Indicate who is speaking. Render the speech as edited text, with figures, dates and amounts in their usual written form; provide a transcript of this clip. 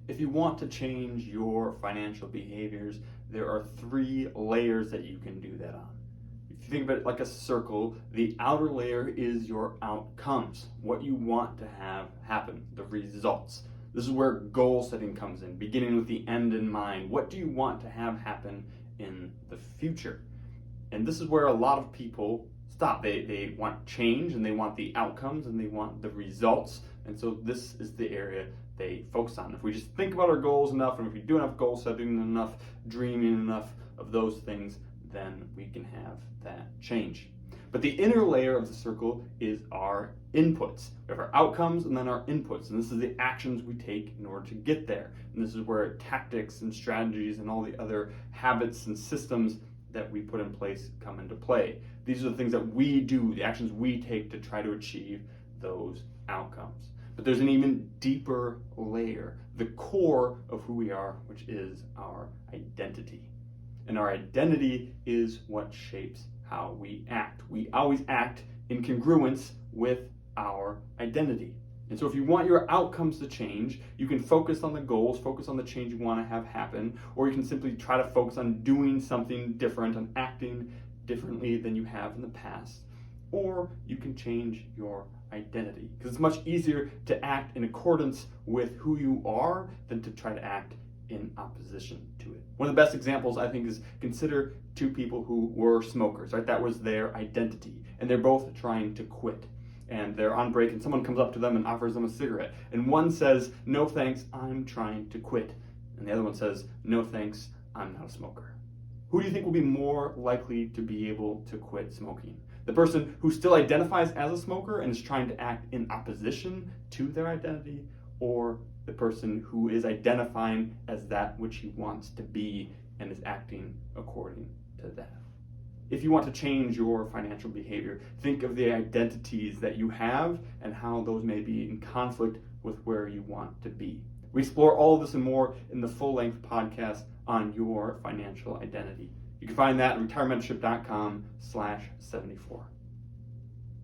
Speaker 1: If you want to change your financial behaviors, there are 3 layers that you can do that on. If you think of it like a circle, the outer layer is your outcomes, what you want to have happen, the results. This is where goal setting comes in, beginning with the end in mind. What do you want to have happen in the future? And this is where a lot of people stop. They want change, and they want the outcomes, and they want the results. And so this is the area they focus on. If we just think about our goals enough, and if we do enough goal setting, enough dreaming, enough of those things, then we can have that change. But the inner layer of the circle is our inputs. We have our outcomes and then our inputs. And this is the actions we take in order to get there. And this is where tactics and strategies and all the other habits and systems that we put in place come into play. These are the things that we do, the actions we take to try to achieve those outcomes. But there's an even deeper layer, the core of who we are, which is our identity. And our identity is what shapes how we act. We always act in congruence with our identity. And so if you want your outcomes to change, you can focus on the goals, focus on the change you want to have happen, or you can simply try to focus on doing something different, on acting differently than you have in the past. Or you can change your identity, because it's much easier to act in accordance with who you are than to try to act in opposition to it. One of the best examples, I think, is consider 2 people who were smokers, right? That was their identity, and they're both trying to quit. And they're on break, and someone comes up to them and offers them a cigarette. And one says, "No thanks, I'm trying to quit." And the other one says, "No thanks, I'm not a smoker." Who do you think will be more likely to be able to quit smoking? The person who still identifies as a smoker and is trying to act in opposition to their identity, or the person who is identifying as that which he wants to be and is acting according to that? If you want to change your financial behavior, think of the identities that you have and how those may be in conflict with where you want to be. We explore all of this and more in the full-length podcast on your financial identity. You can find that at retirementorship.com/74.